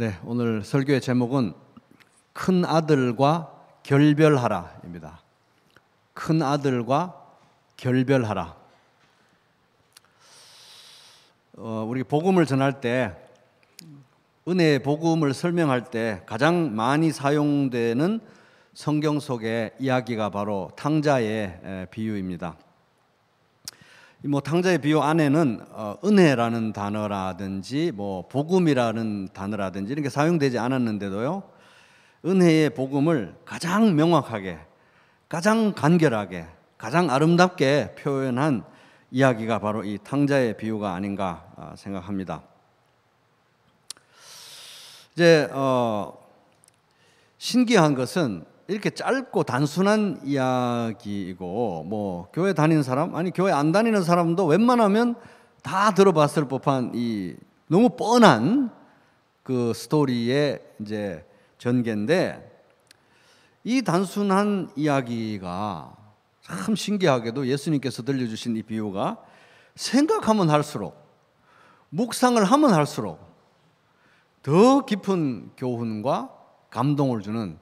네, 오늘 설교의 제목은 큰 아들과 결별하라입니다. 큰 아들과 결별하라. 우리 복음을 전할 때, 은혜의 복음을 설명할 때 가장 많이 사용되는 성경 속의 이야기가 바로 탕자의 비유입니다. 탕자의 비유 안에는 은혜라는 단어라든지 복음이라는 단어라든지 이렇게 사용되지 않았는데도요, 은혜의 복음을 가장 명확하게, 가장 간결하게, 가장 아름답게 표현한 이야기가 바로 이 탕자의 비유가 아닌가 생각합니다. 이제 신기한 것은 이렇게 짧고 단순한 이야기이고, 교회 다니는 사람, 아니 교회 안 다니는 사람도 웬만하면 다 들어봤을 법한 이 너무 뻔한 그 스토리의 이제 전개인데, 이 단순한 이야기가 참 신기하게도 예수님께서 들려주신 이 비유가 생각하면 할수록, 묵상을 하면 할수록 더 깊은 교훈과 감동을 주는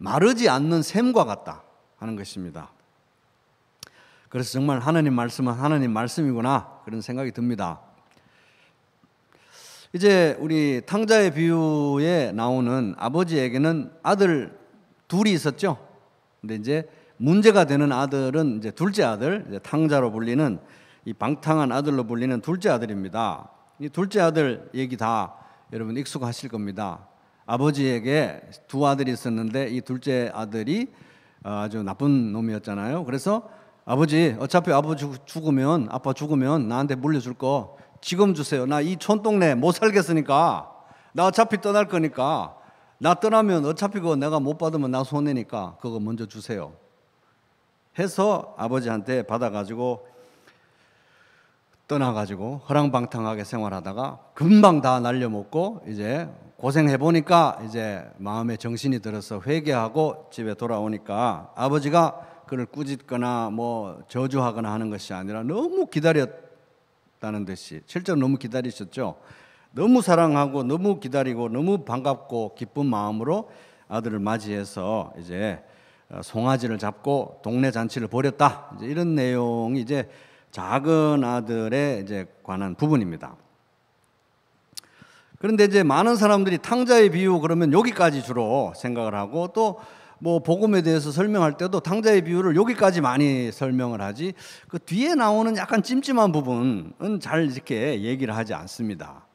마르지 않는 샘과 같다 하는 것입니다. 그래서 정말 하나님 말씀은 하나님 말씀이구나 그런 생각이 듭니다. 이제 우리 탕자의 비유에 나오는 아버지에게는 아들 둘이 있었죠. 근데 이제 문제가 되는 아들은 이제 둘째 아들, 이제 탕자로 불리는 이 방탕한 아들로 불리는 둘째 아들입니다. 이 둘째 아들 얘기 다 여러분 익숙하실 겁니다. 아버지에게 두 아들이 있었는데 이 둘째 아들이 아주 나쁜 놈이었잖아요. 그래서 아버지, 어차피 아버지 죽으면, 아빠 죽으면 나한테 물려줄 거 지금 주세요. 나 이 촌동네 못 살겠으니까, 나 어차피 떠날 거니까, 나 떠나면 어차피 그거 내가 못 받으면 나 손해니까 그거 먼저 주세요 해서 아버지한테 받아가지고 떠나가지고 허랑방탕하게 생활하다가 금방 다 날려먹고, 이제 고생해보니까 이제 마음에 정신이 들어서 회개하고 집에 돌아오니까 아버지가 그를 꾸짖거나 저주하거나 하는 것이 아니라 너무 기다렸다는 듯이, 실제로 너무 기다리셨죠. 너무 사랑하고 너무 기다리고 너무 반갑고 기쁜 마음으로 아들을 맞이해서 이제 송아지를 잡고 동네 잔치를 벌였다, 이제 이런 내용이 이제 작은 아들에 이제 관한 부분입니다. 그런데 이제 많은 사람들이 탕자의 비유 그러면 여기까지 주로 생각을 하고, 또 복음에 대해서 설명할 때도 탕자의 비유를 여기까지 많이 설명을 하지, 그 뒤에 나오는 약간 찜찜한 부분은 잘 이렇게 얘기를 하지 않습니다.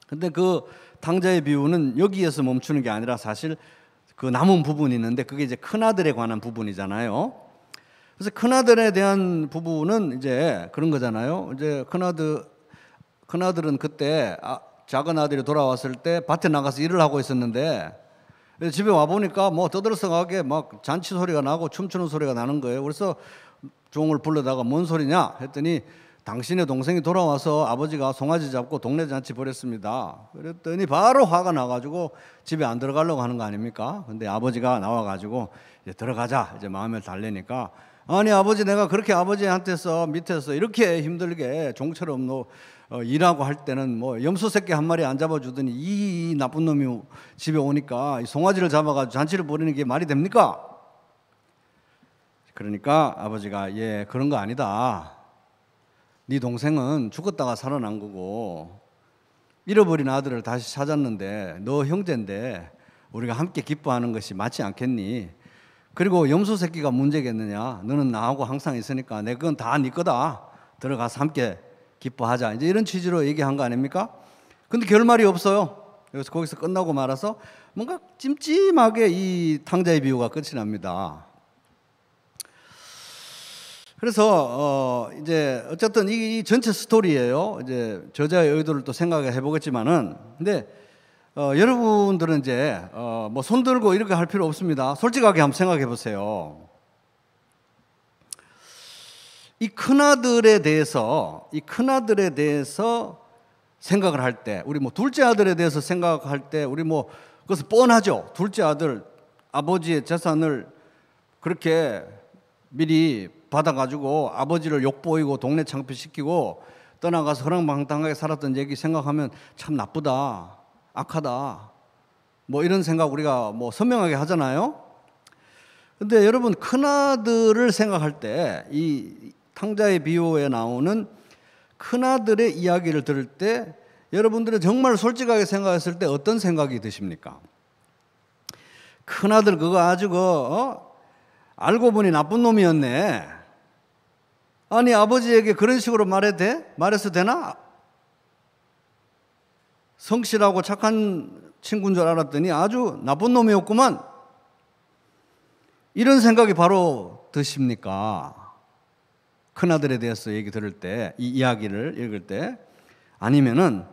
근데 그 탕자의 비유는 여기에서 멈추는 게 아니라 사실 그 남은 부분이 있는데, 그게 이제 큰아들에 관한 부분이잖아요. 그래서 큰아들에 대한 부분은 이제 그런 거잖아요. 이제 큰아들은 그때 작은 아들이 돌아왔을 때 밭에 나가서 일을 하고 있었는데, 집에 와 보니까 떠들썩하게 막 잔치 소리가 나고 춤추는 소리가 나는 거예요. 그래서 종을 불러다가 뭔 소리냐 했더니, 당신의 동생이 돌아와서 아버지가 송아지 잡고 동네 잔치 벌였습니다. 그랬더니 바로 화가 나가지고 집에 안 들어가려고 하는 거 아닙니까? 근데 아버지가 나와가지고 이제 들어가자, 이제 마음을 달래니까, 아니 아버지, 내가 그렇게 아버지한테서 밑에서 이렇게 힘들게 종처럼 일하고 할 때는 염소 새끼 한 마리 안 잡아주더니 이 나쁜 놈이 집에 오니까 송아지를 잡아가지고 잔치를 벌이는 게 말이 됩니까? 그러니까 아버지가, 예, 그런 거 아니다. 네 동생은 죽었다가 살아난 거고, 잃어버린 아들을 다시 찾았는데 너 형제인데 우리가 함께 기뻐하는 것이 맞지 않겠니? 그리고 염소 새끼가 문제겠느냐? 너는 나하고 항상 있으니까 내 그건 다 네 거다. 들어가서 함께 기뻐하자. 이제 이런 취지로 얘기한 거 아닙니까? 근데 결말이 없어요. 그래서 거기서 끝나고 말아서 뭔가 찜찜하게 이 탕자의 비유가 끝이 납니다. 그래서 이제 어쨌든 이 전체 스토리예요. 이제 저자의 의도를 또 생각해 보겠지만은, 근데 여러분들은 이제 손 들고 이렇게 할 필요 없습니다. 솔직하게 한번 생각해 보세요. 이 큰아들에 대해서 생각을 할 때, 우리 둘째 아들에 대해서 생각할 때, 우리 그것은 뻔하죠. 둘째 아들, 아버지의 재산을 그렇게 미리 받아가지고 아버지를 욕보이고 동네 창피시키고 떠나가서 허랑방탕하게 살았던 얘기 생각하면 참 나쁘다. 악하다. 뭐 이런 생각 우리가 뭐 선명하게 하잖아요. 근데 여러분, 큰아들을 생각할 때 이 탕자의 비유에 나오는 큰아들의 이야기를 들을 때 여러분들은 정말 솔직하게 생각했을 때 어떤 생각이 드십니까? 큰아들 그거 아주 알고 보니 나쁜 놈이었네. 아니, 아버지에게 그런 식으로 말해서 되나? 성실하고 착한 친구인 줄 알았더니 아주 나쁜 놈이었구만. 이런 생각이 바로 드십니까? 큰아들에 대해서 얘기 들을 때, 이 이야기를 읽을 때. 아니면은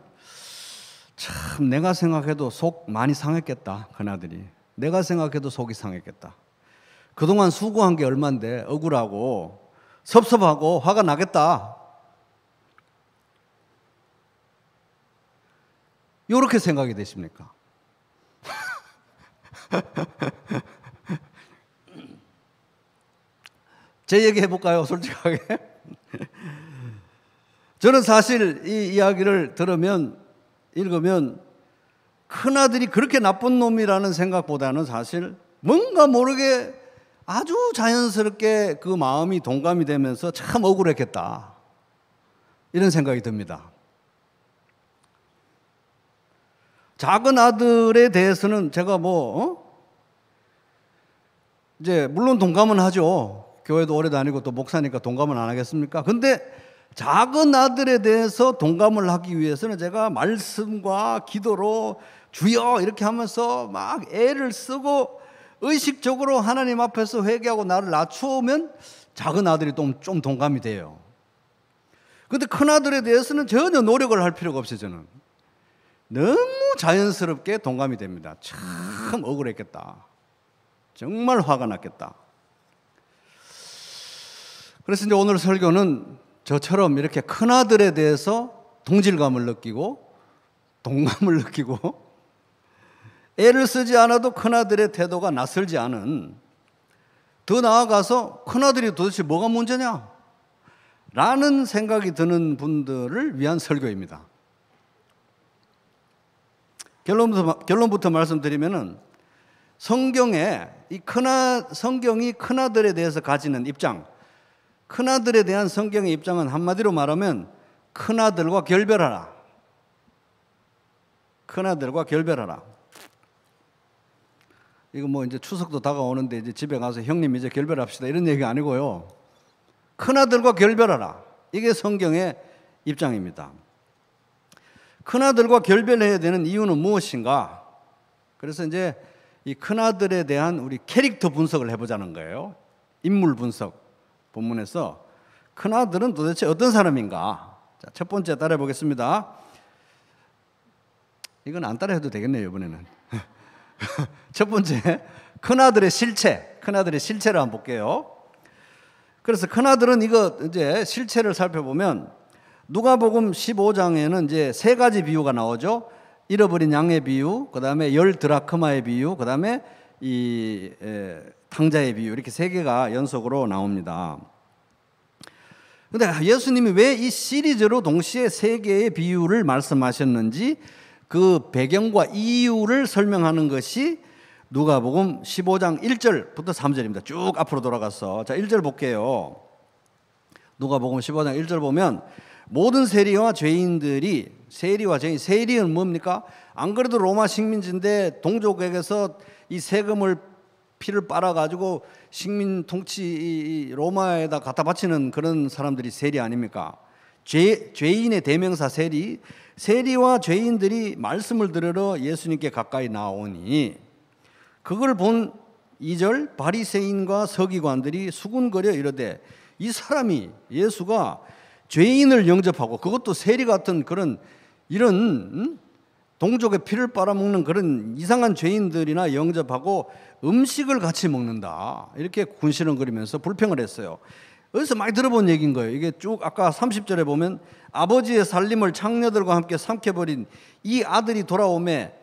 참 내가 생각해도 속 많이 상했겠다. 큰아들이 내가 생각해도 속이 상했겠다. 그동안 수고한 게 얼만데 억울하고 섭섭하고 화가 나겠다. 이렇게 생각이 되십니까? 제 얘기 해볼까요? 솔직하게. 저는 사실 이 이야기를 읽으면 큰아들이 그렇게 나쁜 놈이라는 생각보다는 사실 뭔가 모르게 아주 자연스럽게 그 마음이 동감이 되면서 참 억울했겠다. 이런 생각이 듭니다. 작은 아들에 대해서는 제가 이제 물론 동감은 하죠. 교회도 오래 다니고 또 목사니까 동감은 안 하겠습니까? 근데 작은 아들에 대해서 동감을 하기 위해서는 제가 말씀과 기도로 주여 이렇게 하면서 막 애를 쓰고 의식적으로 하나님 앞에서 회개하고 나를 낮추면 작은 아들이 좀 동감이 돼요. 근데 큰 아들에 대해서는 전혀 노력을 할 필요가 없어요. 저는 너무 자연스럽게 동감이 됩니다. 참 억울했겠다. 정말 화가 났겠다. 그래서 이제 오늘 설교는 저처럼 이렇게 큰아들에 대해서 동질감을 느끼고 동감을 느끼고 애를 쓰지 않아도 큰아들의 태도가 낯설지 않은, 더 나아가서 큰아들이 도대체 뭐가 문제냐? 라는 생각이 드는 분들을 위한 설교입니다. 결론부터 말씀드리면은 성경이 큰아들에 대해서 가지는 입장, 큰아들에 대한 성경의 입장은 한마디로 말하면 큰아들과 결별하라. 큰아들과 결별하라. 이거 이제 추석도 다가오는데 이제 집에 가서 형님 이제 결별합시다 이런 얘기가 아니고요. 큰아들과 결별하라. 이게 성경의 입장입니다. 큰아들과 결별해야 되는 이유는 무엇인가? 그래서 이제 이 큰아들에 대한 우리 캐릭터 분석을 해보자는 거예요. 인물 분석. 본문에서 큰아들은 도대체 어떤 사람인가? 자, 첫 번째 따라해 보겠습니다. 이건 안 따라해도 되겠네요, 이번에는. 첫 번째, 큰아들의 실체를 한번 볼게요. 그래서 큰아들은 이거 이제 실체를 살펴보면 누가복음 15장에는 이제 세 가지 비유가 나오죠. 잃어버린 양의 비유, 그다음에 10드라크마의 비유, 그다음에 이 탕자의 비유, 이렇게 세 개가 연속으로 나옵니다. 그런데 예수님이 왜 이 시리즈로 동시에 세 개의 비유를 말씀하셨는지 그 배경과 이유를 설명하는 것이 누가복음 15장 1절부터 3절입니다. 쭉 앞으로 돌아가서 자 1절 볼게요. 누가복음 15장 1절 보면 모든 세리와 죄인, 세리는 뭡니까? 안 그래도 로마 식민지인데 동족에게서 이 세금을 피를 빨아가지고 식민 통치 로마에다 갖다 바치는 그런 사람들이 세리 아닙니까? 죄인의 대명사 세리와 죄인들이 말씀을 들으러 예수님께 가까이 나오니 그걸 본 2절 바리새인과 서기관들이 수군거려 이르되 이 사람이 예수가 죄인을 영접하고 그것도 세리 같은 그런 이런 동족의 피를 빨아먹는 그런 이상한 죄인들이나 영접하고 음식을 같이 먹는다. 이렇게 군시렁거리면서 불평을 했어요. 어디서 많이 들어본 얘기인 거예요. 이게 쭉 아까 30절에 보면 아버지의 살림을 창녀들과 함께 삼켜버린 이 아들이 돌아오매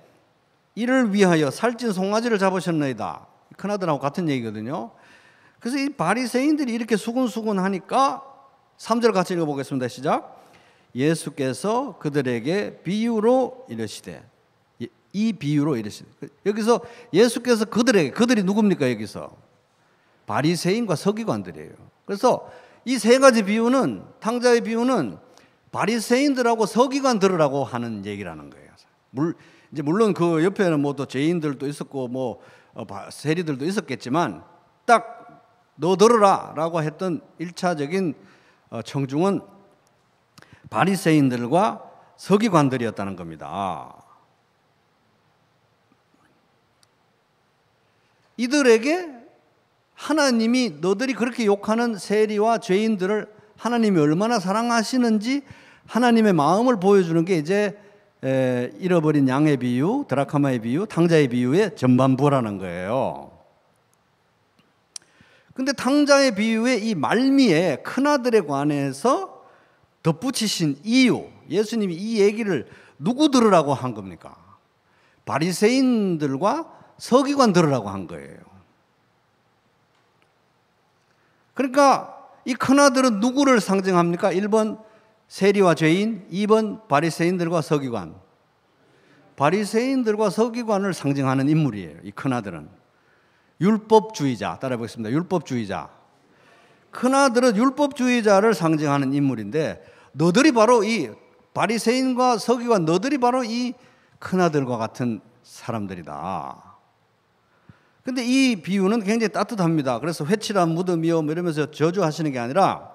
이를 위하여 살찐 송아지를 잡으셨나이다. 큰아들하고 같은 얘기거든요. 그래서 이 바리새인들이 이렇게 수군수군 하니까 3절 같이 읽어보겠습니다. 시작. 예수께서 그들에게 비유로 이르시되 이 비유로 이랬어요. 여기서 예수께서 그들이 누굽니까? 여기서 바리새인과 서기관들이에요. 그래서 이 세 가지 비유는, 탕자의 비유는 바리새인들하고 서기관들이라고 하는 얘기라는 거예요. 이제 물론 그 옆에는 뭐 또 죄인들도 있었고 뭐 세리들도 있었겠지만 딱 너 들으라라고 했던 1차적인 청중은 바리새인들과 서기관들이었다는 겁니다. 이들에게 하나님이 너들이 그렇게 욕하는 세리와 죄인들을 하나님이 얼마나 사랑하시는지 하나님의 마음을 보여주는 게 이제 잃어버린 양의 비유, 드라카마의 비유, 탕자의 비유의 전반부라는 거예요. 근데 탕자의 비유의 이 말미에 큰아들에 관해서 덧붙이신 이유, 예수님이 이 얘기를 누구 들으라고 한 겁니까? 바리새인들과 서기관 들으라고 한 거예요. 그러니까 이 큰아들은 누구를 상징합니까? 1번 세리와 죄인, 2번 바리새인들과 서기관. 바리새인들과 서기관을 상징하는 인물이에요. 이 큰아들은 율법주의자, 따라해 보겠습니다. 율법주의자. 큰아들은 율법주의자를 상징하는 인물인데 너들이 바로 이 바리새인과 서기관, 너들이 바로 이 큰아들과 같은 사람들이다. 근데 이 비유는 굉장히 따뜻합니다. 그래서 회칠한 무덤이요 이러면서 저주하시는 게 아니라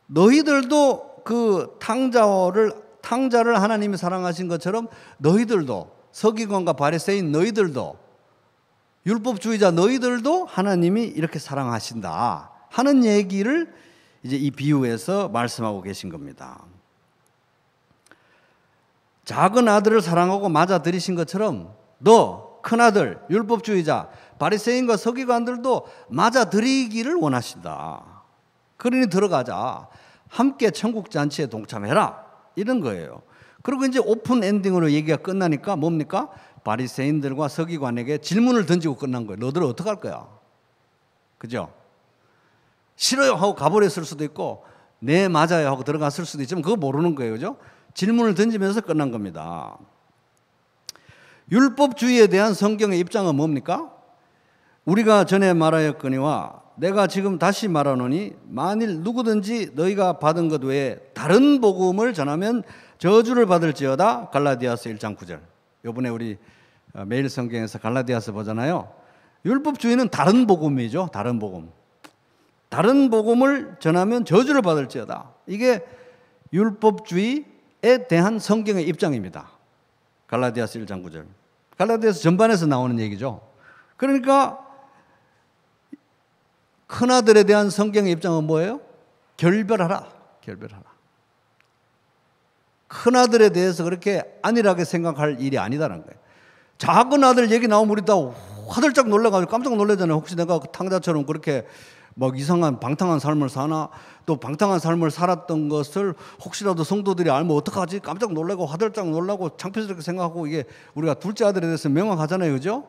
너희들도 그 탕자를 하나님이 사랑하신 것처럼 너희들도, 서기관과 바리새인 너희들도, 율법주의자 너희들도 하나님이 이렇게 사랑하신다 하는 얘기를 이제 이 비유에서 말씀하고 계신 겁니다. 작은 아들을 사랑하고 맞아들이신 것처럼 너 큰아들, 율법주의자, 바리새인과 서기관들도 맞아들이기를 원하신다. 그러니 들어가자. 함께 천국 잔치에 동참해라. 이런 거예요. 그리고 이제 오픈 엔딩으로 얘기가 끝나니까 뭡니까? 바리새인들과 서기관에게 질문을 던지고 끝난 거예요. 너들은 어떻게 할 거야? 그죠? 싫어요 하고 가버렸을 수도 있고 네 맞아요 하고 들어갔을 수도 있지만 그거 모르는 거예요. 그죠? 질문을 던지면서 끝난 겁니다. 율법주의에 대한 성경의 입장은 뭡니까? 우리가 전에 말하였거니와 내가 지금 다시 말하노니 만일 누구든지 너희가 받은 것 외에 다른 복음을 전하면 저주를 받을지어다. 갈라디아서 1장 9절. 이번에 우리 매일 성경에서 갈라디아서 보잖아요. 율법주의는 다른 복음이죠. 다른 복음. 다른 복음을 전하면 저주를 받을지어다. 이게 율법주의에 대한 성경의 입장입니다. 갈라디아서 1장 9절. 갈라디아서 전반에서 나오는 얘기죠. 그러니까 큰아들에 대한 성경의 입장은 뭐예요? 결별하라. 결별하라. 큰아들에 대해서 그렇게 안일하게 생각할 일이 아니다라는 거예요. 작은 아들 얘기 나오면 우리 다 화들짝 놀라가지고 깜짝 놀라잖아요. 혹시 내가 탕자처럼 그렇게 막 이상한 방탕한 삶을 사나? 또 방탕한 삶을 살았던 것을 혹시라도 성도들이 알면 어떡하지? 깜짝 놀라고 화들짝 놀라고 창피스럽게 생각하고 이게 우리가 둘째 아들에 대해서 명확하잖아요. 그죠?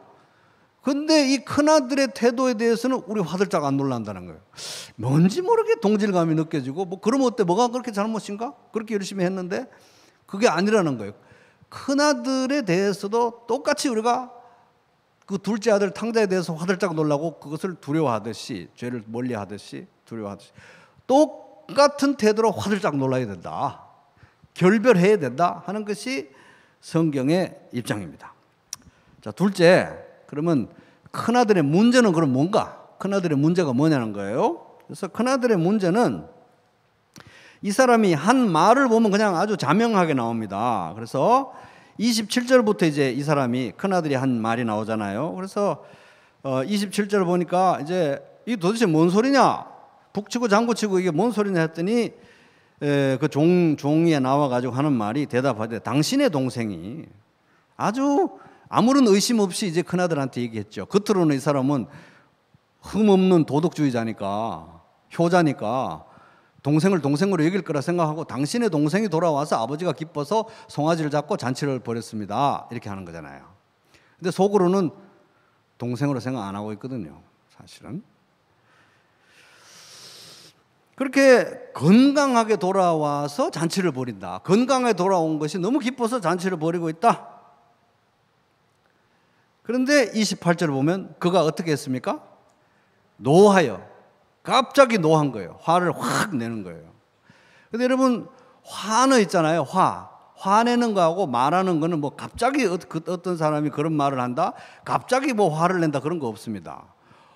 근데 이 큰아들의 태도에 대해서는 우리 화들짝 안 놀란다는 거예요. 뭔지 모르게 동질감이 느껴지고 뭐 그러면 어때? 뭐가 그렇게 잘못인가? 그렇게 열심히 했는데 그게 아니라는 거예요. 큰아들에 대해서도 똑같이 우리가 그 둘째 아들 탕자에 대해서 화들짝 놀라고 그것을 두려워하듯이 죄를 멀리하듯이 두려워하듯이 똑같은 태도로 화들짝 놀라야 된다. 결별해야 된다 하는 것이 성경의 입장입니다. 자, 둘째, 그러면 큰아들의 문제는 그럼 뭔가? 큰아들의 문제가 뭐냐는 거예요. 그래서 큰아들의 문제는 이 사람이 한 말을 보면 그냥 아주 자명하게 나옵니다. 그래서 27절부터 이제 이 사람이 큰아들이 한 말이 나오잖아요. 그래서 27절 보니까 이제 이게 도대체 뭔 소리냐? 북치고 장구치고 이게 뭔 소리냐 했더니 그 종이에 나와가지고 하는 말이 대답하되 당신의 동생이 아주 아무런 의심 없이 이제 큰아들한테 얘기했죠. 겉으로는 이 사람은 흠없는 도덕주의자니까 효자니까 동생을 동생으로 여길 거라 생각하고 당신의 동생이 돌아와서 아버지가 기뻐서 송아지를 잡고 잔치를 벌였습니다. 이렇게 하는 거잖아요. 근데 속으로는 동생으로 생각 안 하고 있거든요. 사실은. 그렇게 건강하게 돌아와서 잔치를 벌인다. 건강하게 돌아온 것이 너무 기뻐서 잔치를 벌이고 있다. 그런데 28절을 보면 그가 어떻게 했습니까? 노하여, 갑자기 노한 거예요. 화를 확 내는 거예요. 근데 여러분, 화는 있잖아요. 화내는 거하고 말하는 거는 뭐 갑자기 어떤 사람이 그런 말을 한다, 갑자기 뭐 화를 낸다, 그런 거 없습니다.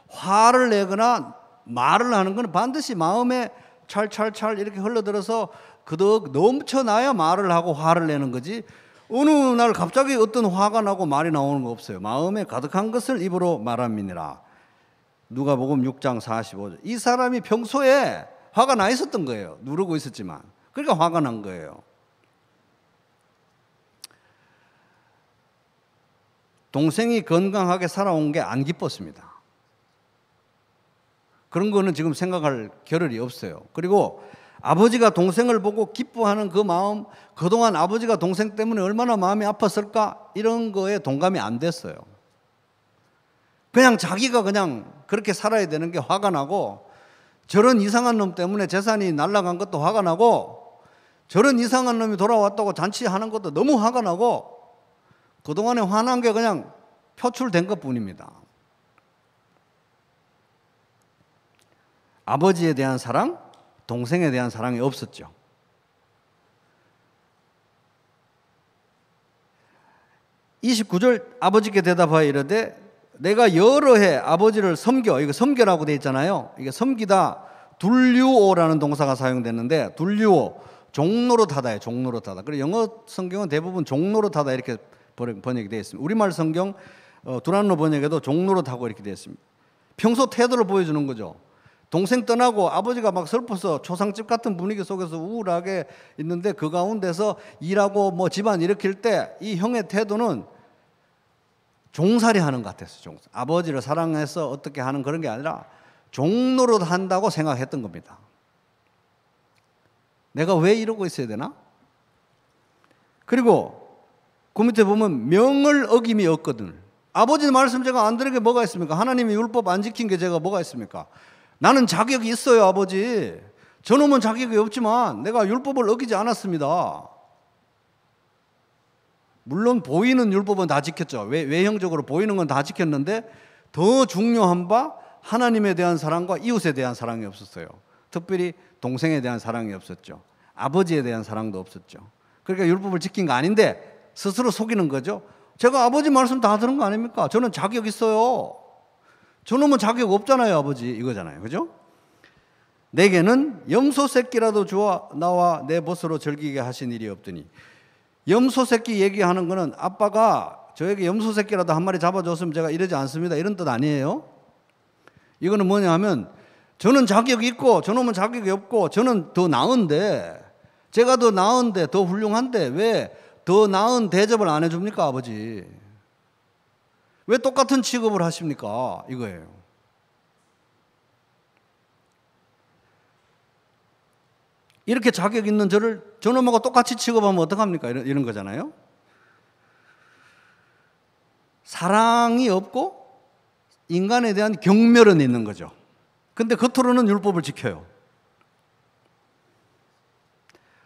화를 내거나 말을 하는 거는 반드시 마음에 찰찰찰 이렇게 흘러들어서 그득 넘쳐나야 말을 하고 화를 내는 거지, 어느 날 갑자기 어떤 화가 나고 말이 나오는 거 없어요. 마음에 가득한 것을 입으로 말함이니라. 누가복음 6장 45절. 이 사람이 평소에 화가 나 있었던 거예요. 누르고 있었지만. 그러니까 화가 난 거예요. 동생이 건강하게 살아온 게 안 기뻤습니다. 그런 거는 지금 생각할 겨를이 없어요. 그리고 아버지가 동생을 보고 기뻐하는 그 마음, 그동안 아버지가 동생 때문에 얼마나 마음이 아팠을까, 이런 거에 동감이 안 됐어요. 그냥 자기가 그냥 그렇게 살아야 되는 게 화가 나고, 저런 이상한 놈 때문에 재산이 날아간 것도 화가 나고, 저런 이상한 놈이 돌아왔다고 잔치하는 것도 너무 화가 나고, 그동안에 화난 게 그냥 표출된 것뿐입니다. 아버지에 대한 사랑, 동생에 대한 사랑이 없었죠. (29절) 아버지께 대답하여 이르되 내가 여러 해 아버지를 섬겨, 이거 섬겨라고 되어 있잖아요. 이게 섬기다, 둘류오라는 동사가 사용됐는데, 둘류오, 종노릇하다예요. 종노릇하다. 그리고 영어 성경은 대부분 종노릇하다 이렇게 번역이 되어 있습니다. 우리말 성경 두란노 번역에도 종노릇하고 이렇게 되어 있습니다. 평소 태도를 보여주는 거죠. 동생 떠나고 아버지가 막 슬퍼서 초상집 같은 분위기 속에서 우울하게 있는데, 그 가운데서 일하고 뭐 집안 일으킬 때 이 형의 태도는 종살이 하는 것 같았어요. 아버지를 사랑해서 어떻게 하는 그런 게 아니라 종노릇 한다고 생각했던 겁니다. 내가 왜 이러고 있어야 되나? 그리고 그 밑에 보면 명을 어김이 없거든. 아버지 말씀 제가 안 들은 게 뭐가 있습니까? 하나님의 율법 안 지킨 게 제가 뭐가 있습니까? 나는 자격이 있어요, 아버지. 저놈은 자격이 없지만 내가 율법을 어기지 않았습니다. 물론 보이는 율법은 다 지켰죠. 외형적으로 보이는 건 다 지켰는데, 더 중요한 바 하나님에 대한 사랑과 이웃에 대한 사랑이 없었어요. 특별히 동생에 대한 사랑이 없었죠. 아버지에 대한 사랑도 없었죠. 그러니까 율법을 지킨 거 아닌데 스스로 속이는 거죠. 제가 아버지 말씀 다 들은 거 아닙니까? 저는 자격 있어요. 저놈은 자격 없잖아요, 아버지. 이거잖아요. 그죠? 내게는 염소 새끼라도 주어 나와 내 벗으로 즐기게 하신 일이 없더니. 염소 새끼 얘기하는 거는 아빠가 저에게 염소 새끼라도 한 마리 잡아줬으면 제가 이러지 않습니다, 이런 뜻 아니에요. 이거는 뭐냐 하면, 저는 자격이 있고 저놈은 자격이 없고, 저는 더 나은데, 제가 더 나은데, 더 훌륭한데 왜 더 나은 대접을 안 해줍니까, 아버지? 왜 똑같은 취급을 하십니까? 이거예요. 이렇게 자격 있는 저를 저놈하고 똑같이 취급하면 어떡합니까? 이런 거잖아요. 사랑이 없고 인간에 대한 경멸은 있는 거죠. 근데 겉으로는 율법을 지켜요.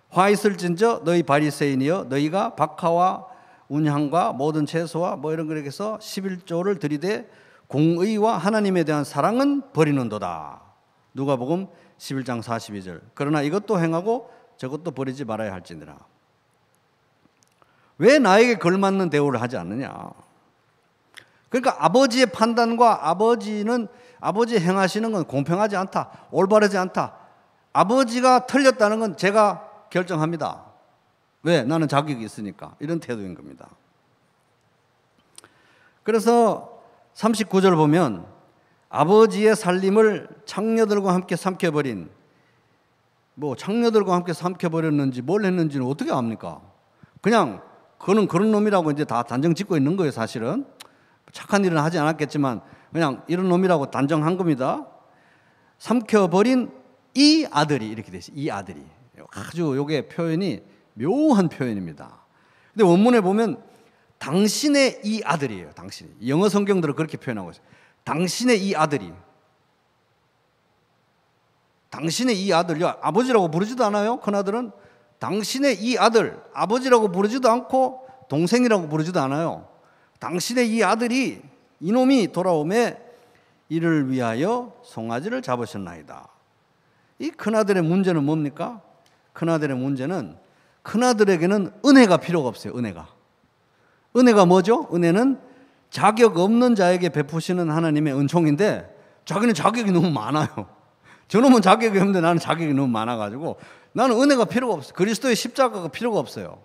화 있을진저 너희 바리새인이여, 너희가 박하와 운향과 모든 채소와 뭐 이런 거에 서 11조를 들이되 공의와 하나님에 대한 사랑은 버리는도다. 누가복음 11장 42절. 그러나 이것도 행하고 저것도 버리지 말아야 할지니라. 왜 나에게 걸맞는 대우를 하지 않느냐? 그러니까 아버지의 판단과 아버지 행하시는 건 공평하지 않다, 올바르지 않다. 아버지가 틀렸다는 건 제가 결정합니다. 왜? 나는 자격이 있으니까. 이런 태도인 겁니다. 그래서 39절 보면 아버지의 살림을 창녀들과 함께 삼켜버린, 뭐 창녀들과 함께 삼켜버렸는지 뭘 했는지는 어떻게 압니까? 그냥 그는 그런 놈이라고 이제 다 단정 짓고 있는 거예요. 사실은 착한 일은 하지 않았겠지만 그냥 이런 놈이라고 단정한 겁니다. 삼켜버린 이 아들이, 이렇게 되시. 이 아들이 아주 요게 표현이 묘한 표현입니다. 근데 원문에 보면 당신의 이 아들이에요. 당신. 영어 성경들은 그렇게 표현하고 있어요. 당신의 이 아들이. 당신의 이 아들요. 아버지라고 부르지도 않아요. 큰아들은 당신의 이 아들, 아버지라고 부르지도 않고 동생이라고 부르지도 않아요. 당신의 이 아들이 이놈이 돌아오매 이를 위하여 송아지를 잡으셨나이다. 이 큰아들의 문제는 뭡니까? 큰아들의 문제는 큰아들에게는 은혜가 필요가 없어요. 은혜가 뭐죠? 은혜는 자격 없는 자에게 베푸시는 하나님의 은총인데 자기는 자격이 너무 많아요. 저놈은 자격이 없는데 나는 자격이 너무 많아가지고 나는 은혜가 필요가 없어요. 그리스도의 십자가가 필요가 없어요.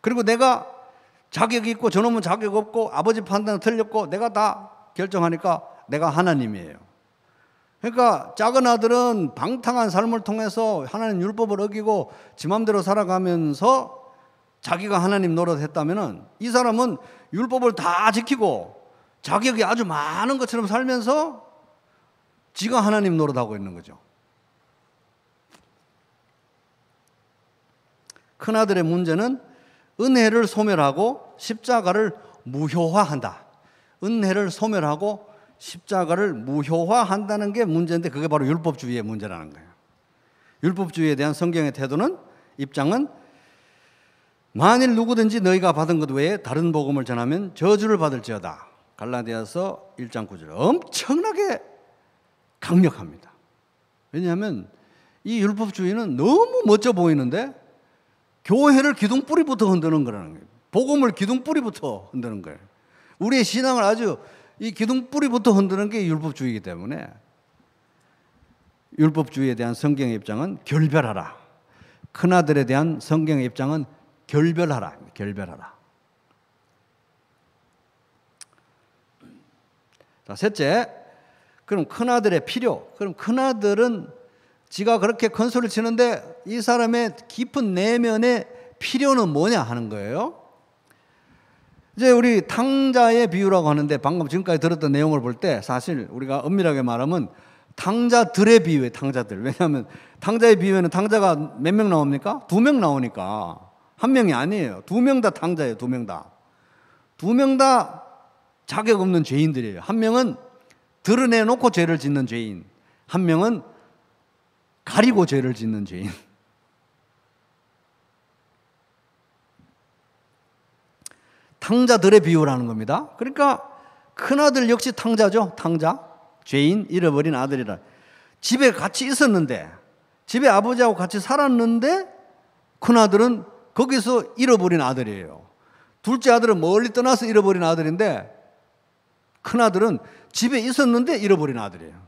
그리고 내가 자격이 있고 저놈은 자격 없고 아버지 판단은 틀렸고 내가 다 결정하니까 내가 하나님이에요. 그러니까 작은 아들은 방탕한 삶을 통해서 하나님 율법을 어기고 지 맘대로 살아가면서 자기가 하나님 노릇했다면 이 사람은 율법을 다 지키고 자격이 아주 많은 것처럼 살면서 지가 하나님 노릇하고 있는 거죠. 큰아들의 문제는 은혜를 소멸하고 십자가를 무효화한다. 은혜를 소멸하고 십자가를 무효화한다는 게 문제인데 그게 바로 율법주의의 문제라는 거예요. 율법주의에 대한 성경의 태도는 입장은 만일 누구든지 너희가 받은 것 외에 다른 복음을 전하면 저주를 받을지어다. 갈라디아서 1장 9절 엄청나게 강력합니다. 왜냐하면 이 율법주의는 너무 멋져 보이는데 교회를 기둥뿌리부터 흔드는 거라는 거예요. 복음을 기둥뿌리부터 흔드는 거예요. 우리의 신앙을 아주 이 기둥뿌리부터 흔드는 게 율법주의이기 때문에 율법주의에 대한 성경의 입장은 결별하라. 큰아들에 대한 성경의 입장은 결별하라. 자, 셋째, 그럼 큰아들의 필요. 그럼 큰아들은 지가 그렇게 큰 소리를 치는데 이 사람의 깊은 내면의 필요는 뭐냐 하는 거예요. 이제 우리 탕자의 비유라고 하는데 방금 지금까지 들었던 내용을 볼 때 사실 우리가 엄밀하게 말하면 탕자들의 비유예요. 탕자들. 왜냐하면 탕자의 비유에는 탕자가 몇 명 나옵니까? 2명 나오니까 한 명이 아니에요. 2명 다 탕자예요. 2명 다. 2명 다 자격 없는 죄인들이에요. 한 명은 드러내놓고 죄를 짓는 죄인, 한 명은 가리고 죄를 짓는 죄인. 탕자들의 비유라는 겁니다. 그러니까 큰아들 역시 탕자죠. 탕자, 죄인, 잃어버린 아들이라. 집에 같이 있었는데, 집에 아버지하고 같이 살았는데 큰아들은 거기서 잃어버린 아들이에요. 둘째 아들은 멀리 떠나서 잃어버린 아들인데 큰아들은 집에 있었는데 잃어버린 아들이에요.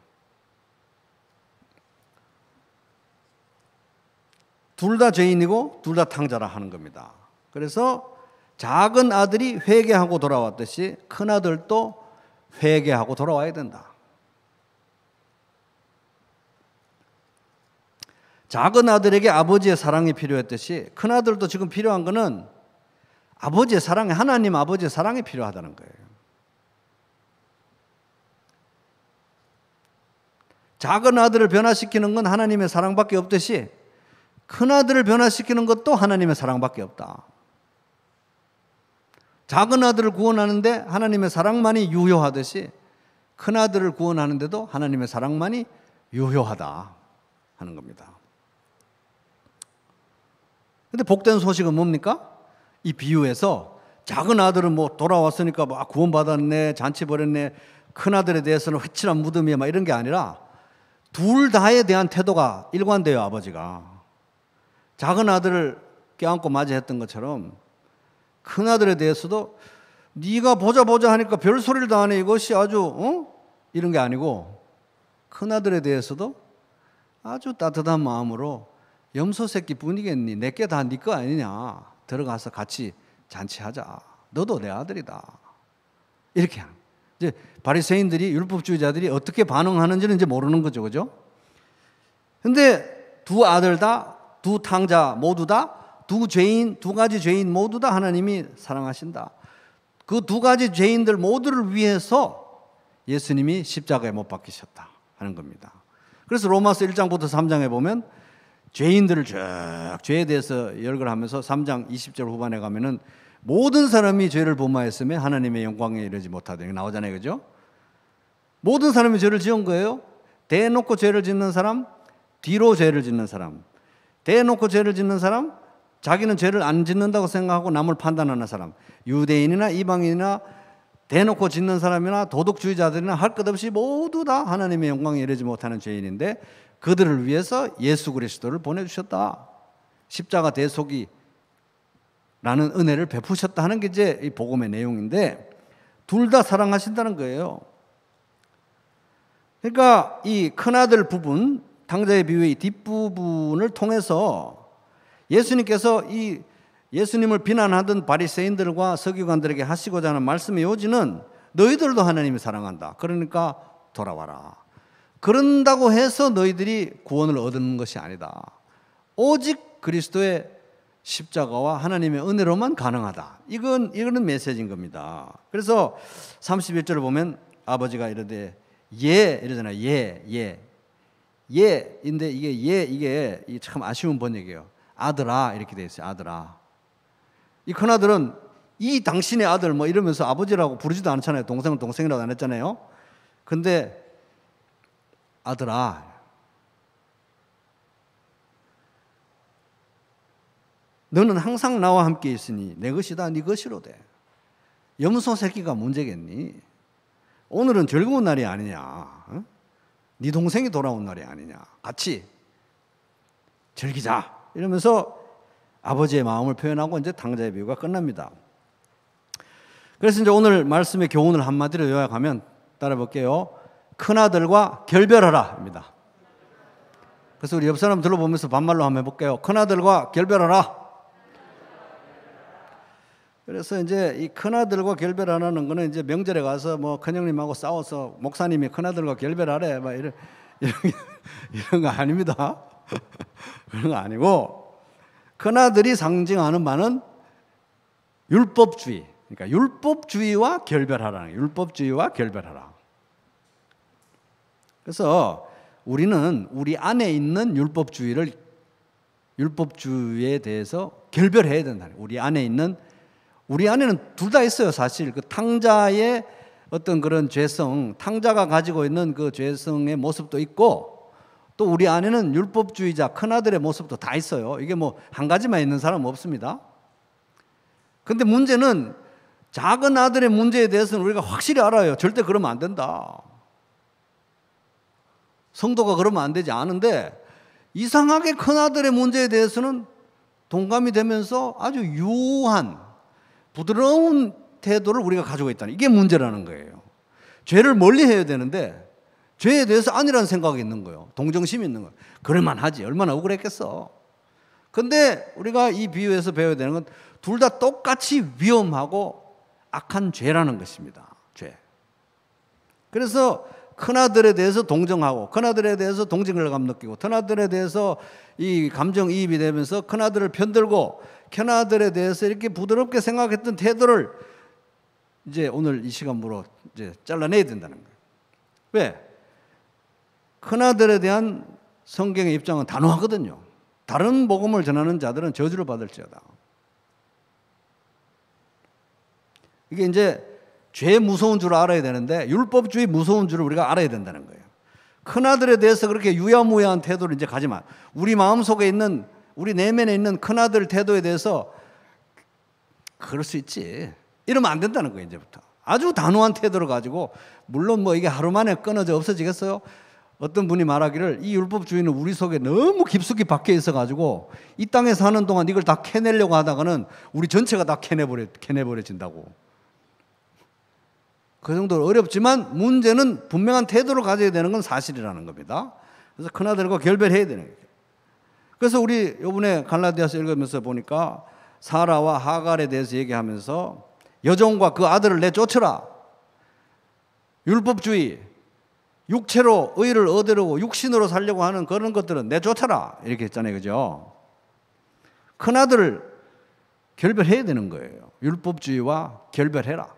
둘 다 죄인이고 둘 다 탕자라 하는 겁니다. 그래서 작은 아들이 회개하고 돌아왔듯이 큰아들도 회개하고 돌아와야 된다. 작은 아들에게 아버지의 사랑이 필요했듯이 큰아들도 지금 필요한 거는 아버지의 사랑이, 하나님 아버지의 사랑이 필요하다는 거예요. 작은 아들을 변화시키는 건 하나님의 사랑밖에 없듯이 큰아들을 변화시키는 것도 하나님의 사랑밖에 없다. 작은 아들을 구원하는데 하나님의 사랑만이 유효하듯이 큰아들을 구원하는데도 하나님의 사랑만이 유효하다 하는 겁니다. 근데 복된 소식은 뭡니까? 이 비유에서 작은 아들은 뭐 돌아왔으니까 막 구원받았네, 잔치 벌였네, 큰아들에 대해서는 회칠한 무덤이야 막 이런 게 아니라 둘 다에 대한 태도가 일관돼요. 아버지가 작은 아들을 껴안고 맞이했던 것처럼 큰아들에 대해서도 네가 보자 하니까 별소리를 다 하네, 이것이 아주 이런 게 아니고 큰아들에 대해서도 아주 따뜻한 마음으로 염소 새끼 뿐이겠니, 내게 다 네 거 아니냐, 들어가서 같이 잔치하자, 너도 내 아들이다, 이렇게 하는. 이제 바리새인들이, 율법주의자들이 어떻게 반응하는지는 이제 모르는 거죠, 그죠? 근데 두 아들 다, 두 탕자 모두 다, 두 죄인, 두 가지 죄인 모두 다 하나님이 사랑하신다. 그 두 가지 죄인들 모두를 위해서 예수님이 십자가에 못 박히셨다 하는 겁니다. 그래서 로마서 1장부터 3장에 보면 죄인들을 쭉 죄에 대해서 열거하면서 3장 20절 후반에 가면은 모든 사람이 죄를 범하였으며 하나님의 영광에 이르지 못하다 나오잖아요, 그죠? 모든 사람이 죄를 지은 거예요. 대놓고 죄를 짓는 사람, 뒤로 죄를 짓는 사람, 대놓고 죄를 짓는 사람, 자기는 죄를 안 짓는다고 생각하고 남을 판단하는 사람, 유대인이나 이방인이나 대놓고 짓는 사람이나 도덕주의자들이나 할 것 없이 모두 다 하나님의 영광에 이르지 못하는 죄인인데 그들을 위해서 예수 그리스도를 보내주셨다. 십자가 대속이라는 은혜를 베푸셨다 하는 게 이제 이 복음의 내용인데 둘 다 사랑하신다는 거예요. 그러니까 이 큰아들 부분, 탕자의 비유의 뒷부분을 통해서 예수님께서 이 예수님을 비난하던 바리새인들과 서기관들에게 하시고자 하는 말씀의 요지는 너희들도 하나님이 사랑한다. 그러니까 돌아와라. 그런다고 해서 너희들이 구원을 얻는 것이 아니다. 오직 그리스도의 십자가와 하나님의 은혜로만 가능하다. 이거는 메시지인 겁니다. 그래서 31절을 보면 아버지가 이르되 이러잖아요. 인데 이게 참 아쉬운 번역이에요. 아들아 이렇게 되어 있어요. 아들아. 이 큰아들은 이 당신의 아들 뭐 이러면서 아버지라고 부르지도 않잖아요. 동생은 동생이라고 안 했잖아요. 근데 아들아, 너는 항상 나와 함께 있으니 내 것이다 네 것이로되. 염소 새끼가 문제겠니? 오늘은 즐거운 날이 아니냐. 어? 네 동생이 돌아온 날이 아니냐. 같이 즐기자. 이러면서 아버지의 마음을 표현하고 이제 탕자의 비유가 끝납니다. 그래서 이제 오늘 말씀의 교훈을 한마디로 요약하면 따라 볼게요. 큰아들과 결별하라입니다. 그래서 우리 옆 사람 들어보면서 반말로 한번 해볼게요. 큰아들과 결별하라. 그래서 이제 이 큰아들과 결별하라는 거는 이제 명절에 가서 뭐 큰형님하고 싸워서 목사님이 큰아들과 결별하래 막 이런 거 아닙니다. 그런 거 아니고 큰아들이 상징하는 바는 율법주의. 그러니까 율법주의와 결별하라는 거예요. 율법주의와 결별하라. 그래서 우리는 우리 안에 있는 율법주의에 대해서 결별해야 된다. 우리 안에는 둘 다 있어요. 사실 그 탕자의 어떤 그런 죄성, 탕자가 가지고 있는 그 죄성의 모습도 있고 또 우리 안에는 율법주의자 큰아들의 모습도 다 있어요. 이게 뭐 한 가지만 있는 사람은 없습니다. 근데 문제는 작은 아들의 문제에 대해서는 우리가 확실히 알아요. 절대 그러면 안 된다. 성도가 그러면 안 되지 않은데 이상하게 큰아들의 문제에 대해서는 동감이 되면서 아주 유한 부드러운 태도를 우리가 가지고 있다는 이게 문제라는 거예요. 죄를 멀리 해야 되는데 죄에 대해서 아니라는 생각이 있는 거예요. 동정심이 있는 거예요. 그럴만 하지. 얼마나 억울했겠어. 근데 우리가 이 비유에서 배워야 되는 건 둘 다 똑같이 위험하고 악한 죄라는 것입니다. 죄. 그래서 큰아들에 대해서 동정하고 큰아들에 대해서 동정감 느끼고 큰아들에 대해서 이 감정이입이 되면서 큰아들을 편들고 큰아들에 대해서 이렇게 부드럽게 생각했던 태도를 이제 오늘 이 시간으로 이제 잘라내야 된다는 거예요. 왜? 큰아들에 대한 성경의 입장은 단호하거든요. 다른 복음을 전하는 자들은 저주를 받을지어다. 이게 이제 죄 무서운 줄 알아야 되는데 율법주의 무서운 줄을 우리가 알아야 된다는 거예요. 큰아들에 대해서 그렇게 유야무야한 태도를 이제 가지 마. 우리 마음속에 있는 우리 내면에 있는 큰아들 태도에 대해서 그럴 수 있지. 이러면 안 된다는 거예요. 이제부터. 아주 단호한 태도를 가지고 물론 뭐 이게 하루 만에 끊어져 없어지겠어요? 어떤 분이 말하기를 이 율법주의는 우리 속에 너무 깊숙이 박혀 있어가지고 이 땅에 사는 동안 이걸 다 캐내려고 하다가는 우리 전체가 다 캐내버려진다고. 그 정도로 어렵지만 문제는 분명한 태도를 가져야 되는 건 사실이라는 겁니다. 그래서 큰아들과 결별해야 되는 거예요. 그래서 우리 이번에 갈라디아서 읽으면서 보니까 사라와 하갈에 대해서 얘기하면서 여종과 그 아들을 내쫓으라. 율법주의, 육체로 의를 얻으려고 육신으로 살려고 하는 그런 것들은 내쫓아라 이렇게 했잖아요. 그죠? 큰아들을 결별해야 되는 거예요. 율법주의와 결별해라.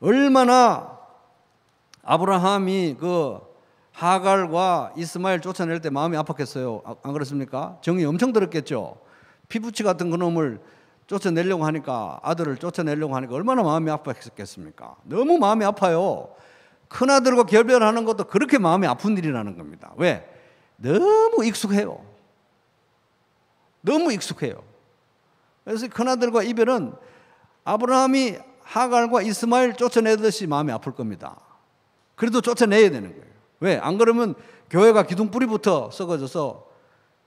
얼마나 아브라함이 그 하갈과 이스마엘 쫓아낼 때 마음이 아팠겠어요. 안 그렇습니까? 정이 엄청 들었겠죠. 피부치 같은 그놈을 쫓아내려고 하니까, 아들을 쫓아내려고 하니까 얼마나 마음이 아팠겠습니까? 너무 마음이 아파요. 큰아들과 결별하는 것도 그렇게 마음이 아픈 일이라는 겁니다. 왜? 너무 익숙해요. 너무 익숙해요. 그래서 큰아들과 이별은 아브라함이 하갈과 이스마엘 쫓아내듯이 마음이 아플 겁니다. 그래도 쫓아내야 되는 거예요. 왜? 안 그러면 교회가 기둥뿌리부터 썩어져서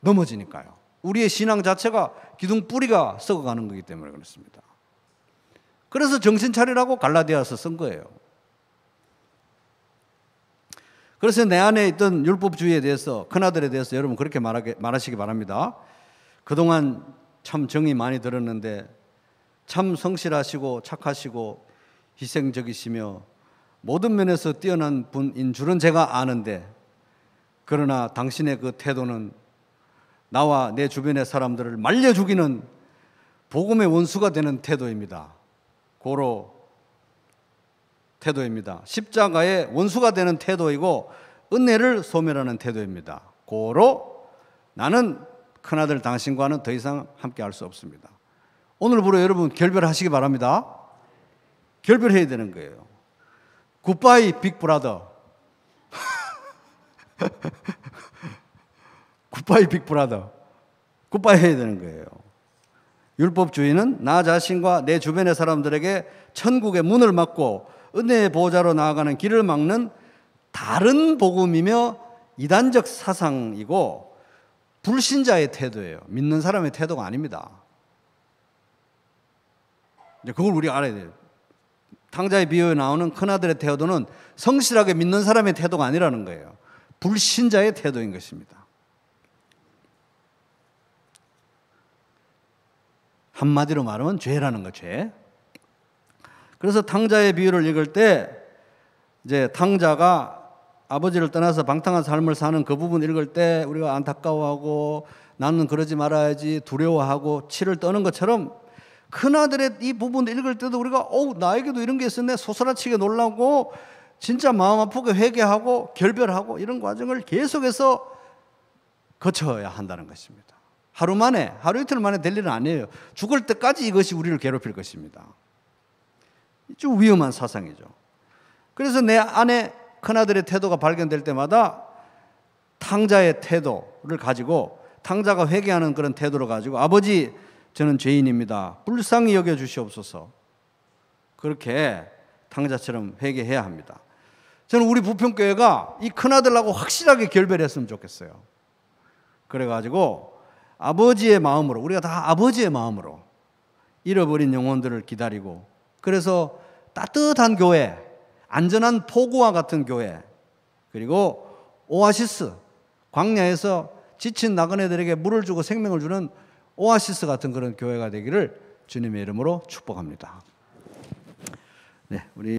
넘어지니까요. 우리의 신앙 자체가 기둥뿌리가 썩어가는 거기 때문에 그렇습니다. 그래서 정신 차리라고 갈라디아서 쓴 거예요. 그래서 내 안에 있던 율법주의에 대해서, 큰아들에 대해서 여러분 그렇게 말하시기 바랍니다. 그동안 참 정이 많이 들었는데 참 성실하시고 착하시고 희생적이시며 모든 면에서 뛰어난 분인 줄은 제가 아는데, 그러나 당신의 그 태도는 나와 내 주변의 사람들을 말려 죽이는 복음의 원수가 되는 태도입니다. 고로 태도입니다. 십자가의 원수가 되는 태도이고 은혜를 소멸하는 태도입니다. 고로 나는 큰아들 당신과는 더 이상 함께 할 수 없습니다. 오늘부로 여러분 결별하시기 바랍니다. 결별해야 되는 거예요. 굿바이 빅브라더. 굿바이 빅브라더. 굿바이 해야 되는 거예요. 율법주의는 나 자신과 내 주변의 사람들에게 천국의 문을 막고 은혜의 보호자로 나아가는 길을 막는 다른 복음이며 이단적 사상이고 불신자의 태도예요. 믿는 사람의 태도가 아닙니다. 그걸 우리가 알아야 돼요. 탕자의 비유에 나오는 큰아들의 태도는 성실하게 믿는 사람의 태도가 아니라는 거예요. 불신자의 태도인 것입니다. 한마디로 말하면 죄라는 거, 죄. 그래서 탕자의 비유를 읽을 때 이제 탕자가 아버지를 떠나서 방탕한 삶을 사는 그 부분 읽을 때 우리가 안타까워하고 나는 그러지 말아야지 두려워하고 치를 떠는 것처럼 큰아들의 이 부분을 읽을 때도 우리가 나에게도 이런 게 있었네 소스라치게 놀라고 진짜 마음 아프게 회개하고 결별하고 이런 과정을 계속해서 거쳐야 한다는 것입니다. 하루 만에, 하루 이틀 만에 될 일은 아니에요. 죽을 때까지 이것이 우리를 괴롭힐 것입니다. 좀 위험한 사상이죠. 그래서 내 안에 큰아들의 태도가 발견될 때마다 탕자의 태도를 가지고 탕자가 회개하는 그런 태도를 가지고 아버지 저는 죄인입니다. 불쌍히 여겨 주시옵소서. 그렇게 탕자처럼 회개해야 합니다. 저는 우리 부평교회가 이 큰아들하고 확실하게 결별했으면 좋겠어요. 그래가지고 아버지의 마음으로, 우리가 다 아버지의 마음으로 잃어버린 영혼들을 기다리고, 그래서 따뜻한 교회, 안전한 포구와 같은 교회, 그리고 오아시스, 광야에서 지친 나그네들에게 물을 주고 생명을 주는 오아시스 같은 그런 교회가 되기를 주님의 이름으로 축복합니다. 네, 우리